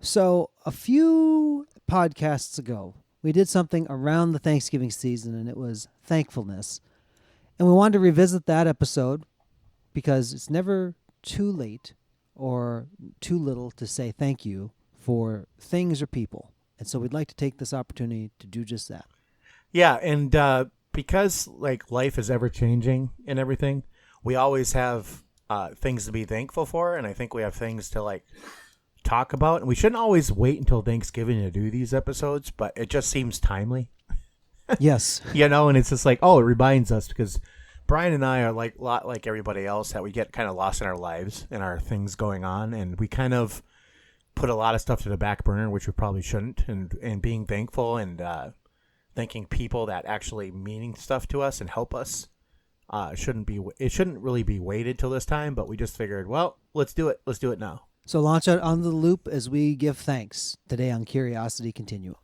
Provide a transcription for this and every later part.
So a few podcasts ago, we did something around the Thanksgiving season, and it was thankfulness. And we wanted to revisit that episode because it's never too late or too little to say thank you for things or people. And so we'd like to take this opportunity to do just that. Yeah, and because like life is ever changing and everything, we always have things to be thankful for, and I think we have things to like talk about. And we shouldn't always wait until Thanksgiving to do these episodes, but it just seems timely. Yes. And it's just like, oh, it reminds us because Brian and I are like a lot like everybody else that we get kind of lost in our lives and our things going on, and we kind of put a lot of stuff to the back burner, which we probably shouldn't. And being thankful and thanking people that actually meaning stuff to us and help us shouldn't really be waited till this time. But we just figured, well, let's do it. Let's do it now. So launch out on the loop as we give thanks today on Curiosity Continuum.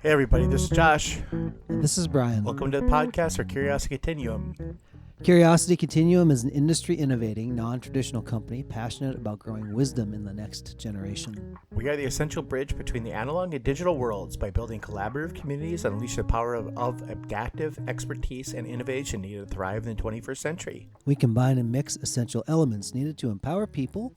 Hey everybody, this is Josh. And this is Brian. Welcome to the podcast for Curiosity Continuum. Curiosity Continuum is an industry-innovating, non-traditional company passionate about growing wisdom in the next generation. We are the essential bridge between the analog and digital worlds by building collaborative communities that unleash the power of adaptive expertise and innovation needed to thrive in the 21st century. We combine and mix essential elements needed to empower people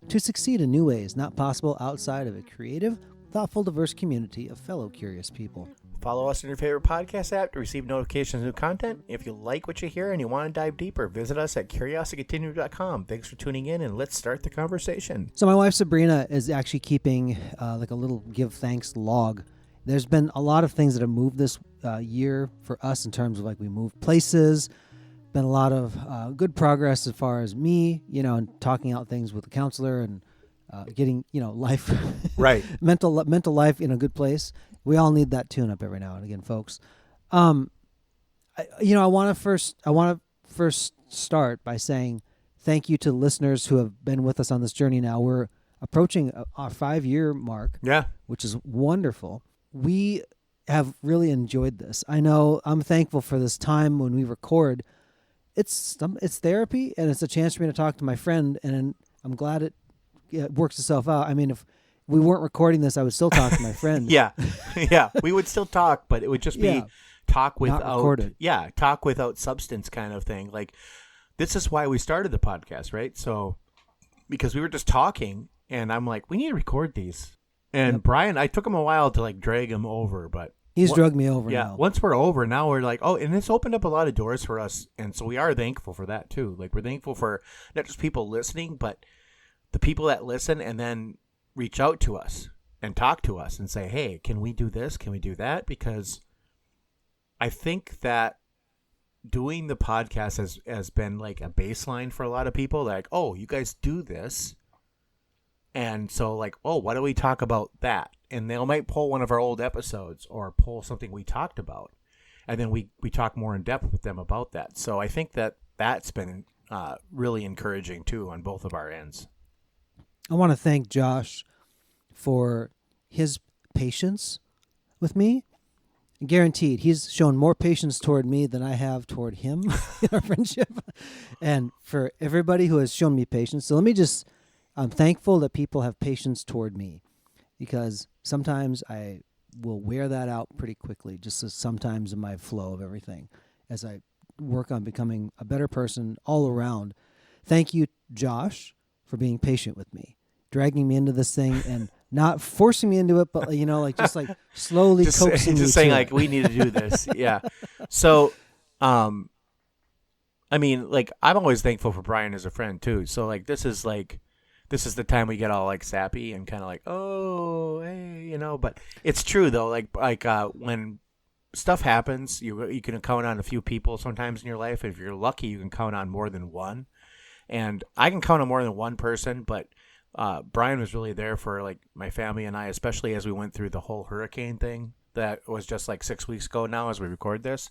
to succeed in new ways not possible outside of a creative, thoughtful, diverse community of fellow curious people. Follow us in your favorite podcast app to receive notifications of new content. If you like what you hear and you want to dive deeper, visit us at curiositycontinuum.com. Thanks for tuning in, and let's start the conversation. So my wife Sabrina is actually keeping like a little give thanks log. There's been a lot of things that have moved this year for us in terms of like we moved places. Been a lot of good progress as far as me, and talking out things with the counselor and getting, life, right, mental life in a good place. We all need that tune-up every now and again, folks. I want to first start by saying thank you to listeners who have been with us on this journey now. We're approaching our 5-year mark, which is wonderful. We have really enjoyed this. I know I'm thankful for this time when we record. It's therapy, and it's a chance for me to talk to my friend, and I'm glad it works itself out. I mean, if we weren't recording this, I would still talk to my friend. Yeah, we would still talk, but it would just be talk without substance kind of thing. Like, this is why we started the podcast, right? So, because we were just talking, and I'm like, we need to record these. And Brian, I took him a while to like drag him over, but he's drugged me over. Yeah, now. Once we're over, now we're like, oh, and it's opened up a lot of doors for us, and so we are thankful for that too. Like, we're thankful for not just people listening, but the people that listen and then reach out to us and talk to us and say, hey, can we do this? Can we do that? Because I think that doing the podcast has been like a baseline for a lot of people. Like, oh, you guys do this. And so like, oh, why don't we talk about that? And they might pull one of our old episodes or pull something we talked about. And then we talk more in depth with them about that. So I think that's been really encouraging too on both of our ends. I want to thank Josh for his patience with me. Guaranteed, he's shown more patience toward me than I have toward him in our friendship. And for everybody who has shown me patience. So I'm thankful that people have patience toward me, because sometimes I will wear that out pretty quickly, just as sometimes in my flow of everything, as I work on becoming a better person all around. Thank you, Josh, for being patient with me, dragging me into this thing and not forcing me into it, but just slowly coaxing me. Just saying, to like, it. We need to do this. Yeah. So, I mean, like, I'm always thankful for Brian as a friend too. So, like, this is the time we get all like sappy and kind of like, oh, hey, But it's true though. Like when stuff happens, you can count on a few people sometimes in your life. If you're lucky, you can count on more than one. And I can count on more than one person, but Brian was really there for like my family and I, especially as we went through the whole hurricane thing that was just like 6 weeks ago now as we record this,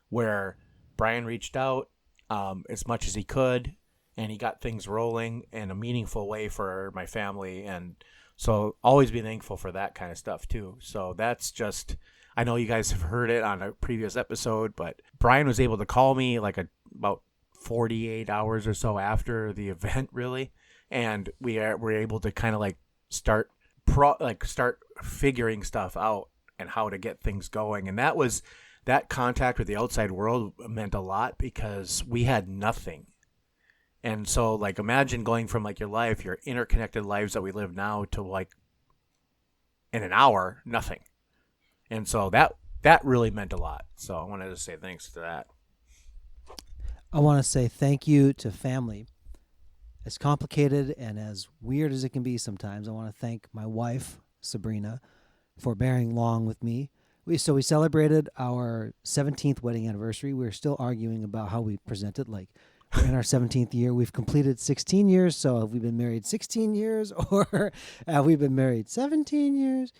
where Brian reached out as much as he could, and he got things rolling in a meaningful way for my family. And so always be thankful for that kind of stuff too. So that's just, I know you guys have heard it on a previous episode, but Brian was able to call me like about 48 hours or so after the event, really, and were able to kind of like start figuring stuff out and how to get things going. And that contact with the outside world meant a lot because we had nothing. And so, like, imagine going from like your interconnected lives that we live now to like in an hour, nothing. And so that really meant a lot. So I wanted to say thanks to that. I want to say thank you to family. As complicated and as weird as it can be sometimes, I want to thank my wife, Sabrina, for bearing long with me. We celebrated our 17th wedding anniversary. We're still arguing about how we present it. Like, we're in our 17th year. We've completed 16 years. So have we been married 16 years or have we been married 17 years?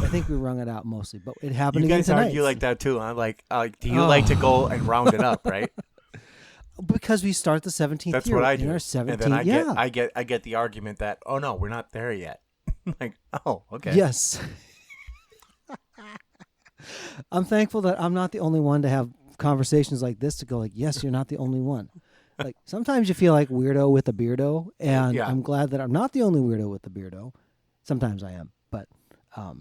I think we wrung it out mostly, but it happened again tonight. You guys argue like that too, huh? Like, do you like to go and round it up, right? Because we start the 17th That's year. what I do. In our 17th, and then I get the argument that, oh no, we're not there yet. Like, oh, okay. Yes. I'm thankful that I'm not the only one to have conversations like this to go like, yes, you're not the only one. Like, sometimes you feel like weirdo with a beardo, and I'm glad that I'm not the only weirdo with the beardo. Sometimes I am, but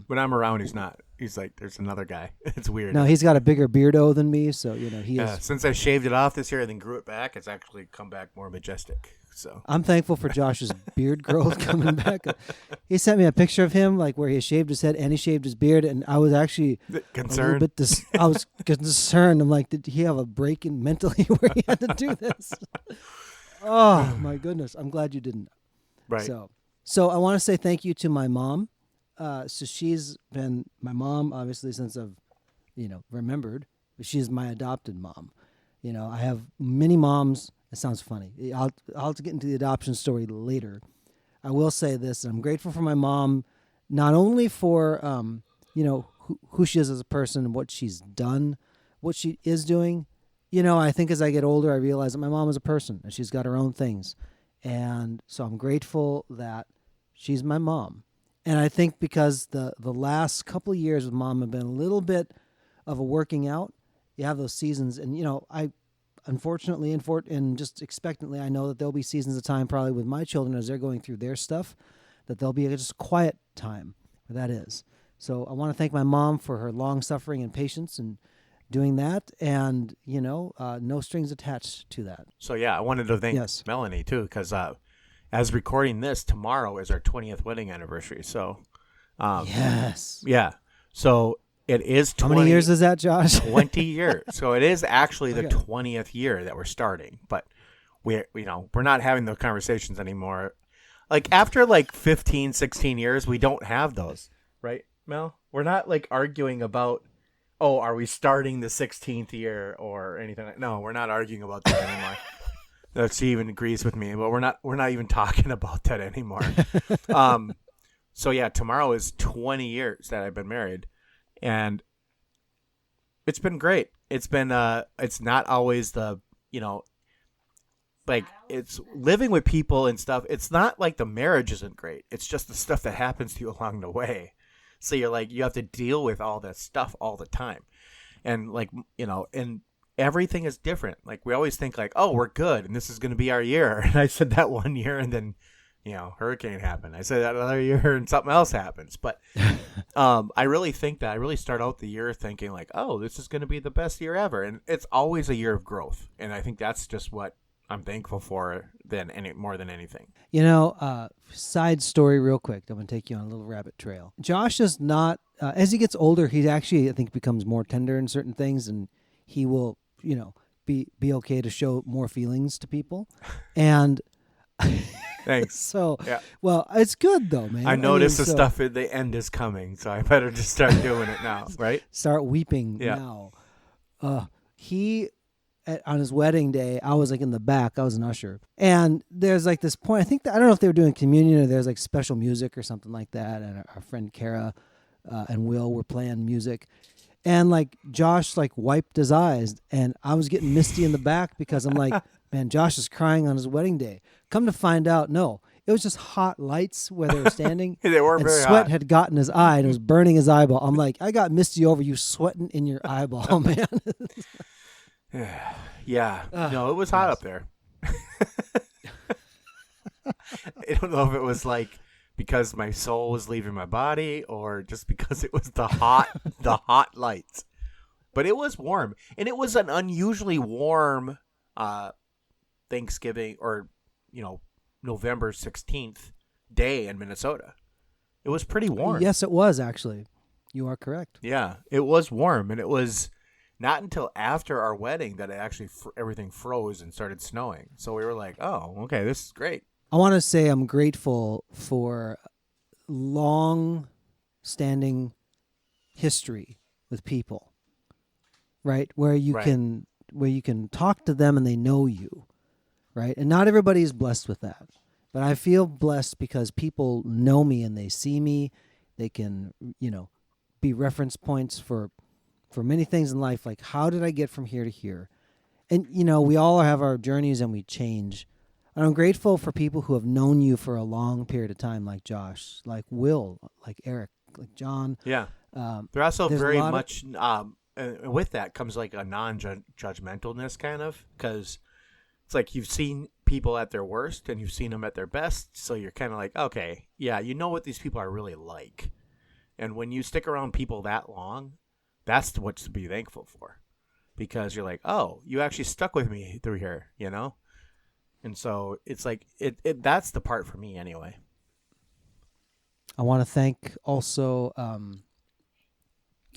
when I'm around, he's not. He's like, there's another guy. It's weird. No, he's got a bigger beardo than me, so he is. Since I shaved it off this year and then grew it back, it's actually come back more majestic. So I'm thankful for Josh's beard growth coming back. He sent me a picture of him, like where he shaved his head and he shaved his beard, and I was actually concerned. A little bit I was concerned. I'm like, did he have a break in mentally where he had to do this? Oh my goodness! I'm glad you didn't. Right. So I want to say thank you to my mom. So she's been my mom, obviously, since I've, remembered. But she's my adopted mom. I have many moms. It sounds funny. I'll have to get into the adoption story later. I will say this: I'm grateful for my mom, not only for who she is as a person and what she's done, what she is doing. I think as I get older, I realize that my mom is a person and she's got her own things, and so I'm grateful that she's my mom. And I think because the last couple of years with mom have been a little bit of a working out. You have those seasons, and I unfortunately and just expectantly, I know that there'll be seasons of time probably with my children as they're going through their stuff, that there'll be just a quiet time where that is. So I want to thank my mom for her long suffering and patience and doing that, and no strings attached to that. So I wanted to thank Melanie too, because as recording this, tomorrow is our 20th wedding anniversary. So, yes. Yeah. So it is 20. How many years is that, Josh? 20 years. So it is actually the 20th year that we're starting, but we're not having those conversations anymore. Like after 15, 16 years, we don't have those, right, Mel? We're not arguing about, oh, are we starting the 16th year or anything? No, we're not arguing about that anymore. She even agrees with me, but we're not even talking about that anymore. So tomorrow is 20 years that I've been married, and it's been great. It's been it's not always the it's living with people and stuff. It's not like the marriage isn't great. It's just the stuff that happens to you along the way. So you have to deal with all that stuff all the time, and and everything is different. Like we always think oh, we're good and this is going to be our year. And I said that one year and then, hurricane happened. I said that another year and something else happens. But I really think that I really start out the year thinking oh, this is going to be the best year ever. And it's always a year of growth. And I think that's just what I'm thankful for more than anything. Side story real quick. I'm going to take you on a little rabbit trail. Josh is not, as he gets older, he actually, I think, becomes more tender in certain things, and he will be okay to show more feelings to people. And thanks. So, well, it's good though, man. I noticed the stuff at the end is coming, so I better just start doing it now, right? Start weeping now. He, on his wedding day, I was in the back. I was an usher. And there's this point, I don't know if they were doing communion or there's special music or something like that. And our friend Kara and Will were playing music. And Josh wiped his eyes, and I was getting misty in the back because I'm man, Josh is crying on his wedding day. Come to find out, no, It was just hot lights where they were standing. They weren't And very sweat hot. had gotten his eye and it was burning his eyeball. I'm like, I got Misty over you sweating in your eyeball, man. Yeah. No, it was hot Yes. up there. I don't know if it was like because my soul was leaving my body or just because it was the hot lights. But it was warm, and it was an unusually warm Thanksgiving or November 16th day in Minnesota. It was pretty warm. Yes, it was actually. You are correct. Yeah, it was warm, and it was not until after our wedding that it actually everything froze and started snowing. So we were like, "Oh, okay, this is great." I want to say I'm grateful for long-standing history with people, right? Where you Right. can talk to them and they know you, right? And not everybody is blessed with that. But I feel blessed because people know me and they see me. They can, be reference points for many things in life. Like, how did I get from here to here? And, we all have our journeys and we change. And I'm grateful for people who have known you for a long period of time, like Josh, like Will, like Eric, like John. Yeah. They're also There's a very lot of- much and with that comes like a non-judgmentalness kind of, because it's like you've seen people at their worst and you've seen them at their best, so you're kind of like, okay, yeah, you know what these people are really like. And when you stick around people that long, that's what to be thankful for, because you're like, oh, you actually stuck with me through here, And so it's like it that's the part for me anyway. I want to thank also,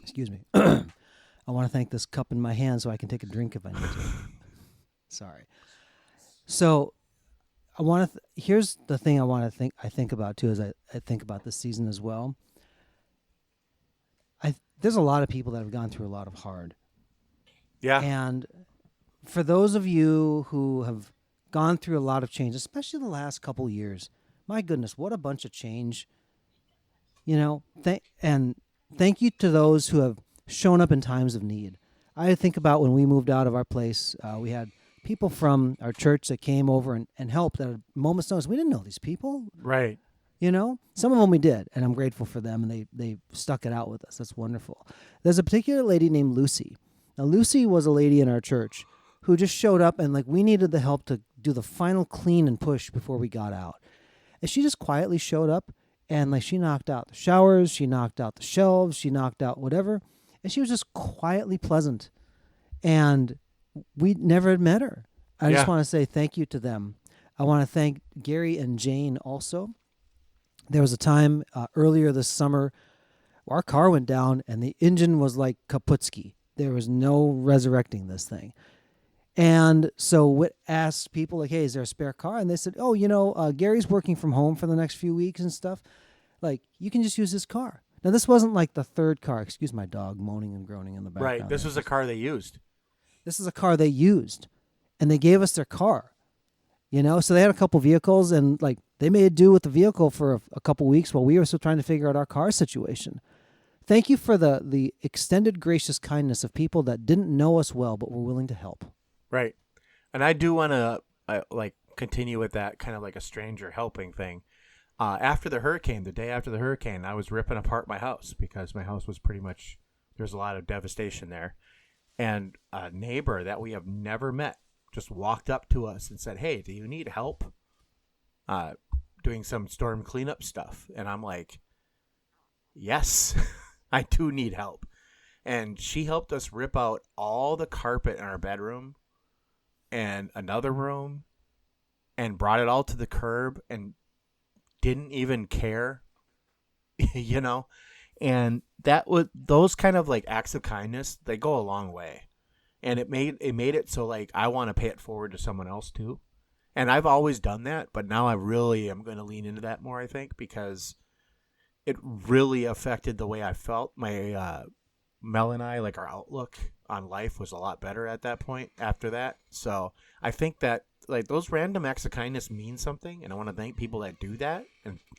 excuse me. I want to thank this cup in my hand so I can take a drink if I need to. Sorry. So I want to. Here's the thing I want to think. I think about too as I think about this season as well. There's a lot of people that have gone through a lot of hard. Yeah. And for those of you who have gone through a lot of change, especially the last couple years, my goodness, what a bunch of change. Thank you to those who have shown up in times of need. I think about when we moved out of our place, we had people from our church that came over and helped at a moment's notice. We didn't know these people. Right. Some of them we did, and I'm grateful for them, and they stuck it out with us. That's wonderful. There's a particular lady named Lucy. Now, Lucy was a lady in our church who just showed up, and we needed the help to do the final clean and push before we got out. And she just quietly showed up, and she knocked out the showers, she knocked out the shelves, she knocked out whatever, and she was just quietly pleasant. And we never had met her. I just want to say thank you to them. I want to thank Gary and Jane also. There was a time earlier this summer where our car went down and the engine was like kaputski. There was no resurrecting this thing. And so we asked people, hey, is there a spare car? And they said, Gary's working from home for the next few weeks and stuff. You can just use his car. Now, this wasn't like the third car. Excuse my dog moaning and groaning in the background. Right. This was a car they used. This is a car they used. And they gave us their car. So they had a couple vehicles and they made do with the vehicle for a couple weeks while we were still trying to figure out our car situation. Thank you for the extended gracious kindness of people that didn't know us well but were willing to help. Right. And I do want to continue with that kind of like a stranger helping thing. After the hurricane, the day after the hurricane, I was ripping apart my house because my house was pretty much, there's a lot of devastation there. And a neighbor that we have never met just walked up to us and said, hey, do you need help doing some storm cleanup stuff? And I'm like, yes, I do need help. And she helped us rip out all the carpet in our bedroom and another room and brought it all to the curb and didn't even care, and that was those kind of acts of kindness, they go a long way. And it made it so I want to pay it forward to someone else too. And I've always done that, but now I really am going to lean into that more, I think, because it really affected the way I felt. My Mel and I, our outlook on life was a lot better at that point after that. So I think that those random acts of kindness mean something, and I want to thank people that do that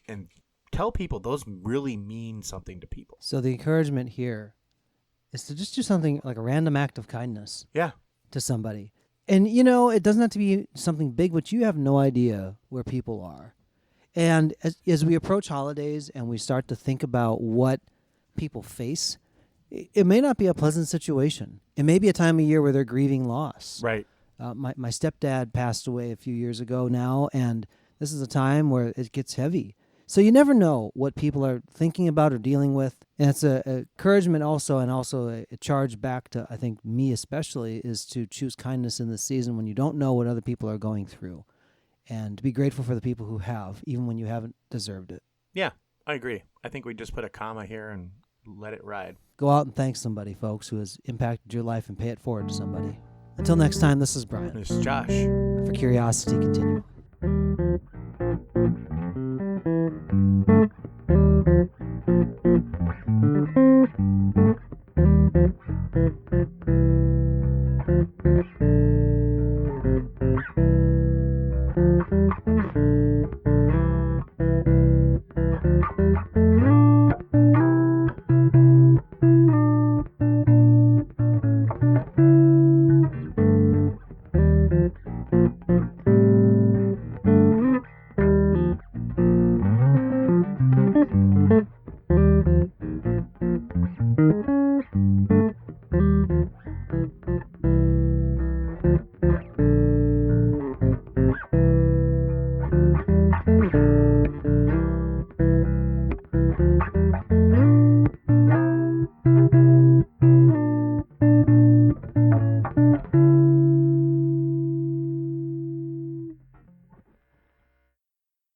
and tell people those really mean something to people. So the encouragement here is to just do something like a random act of kindness. Yeah. To somebody. And, it doesn't have to be something big, but you have no idea where people are. And as we approach holidays and we start to think about what people face, it may not be a pleasant situation. It may be a time of year where they're grieving loss. Right. My stepdad passed away a few years ago now, and this is a time where it gets heavy. So you never know what people are thinking about or dealing with. And it's a encouragement also, and also a charge back to, I think, me especially, is to choose kindness in this season when you don't know what other people are going through. And to be grateful for the people who have, even when you haven't deserved it. Yeah, I agree. I think we just put a comma here and let it ride. Go out and thank somebody, folks, who has impacted your life, and pay it forward to somebody. Until next time, this is Brian. This is Josh. For Curiosity Continue.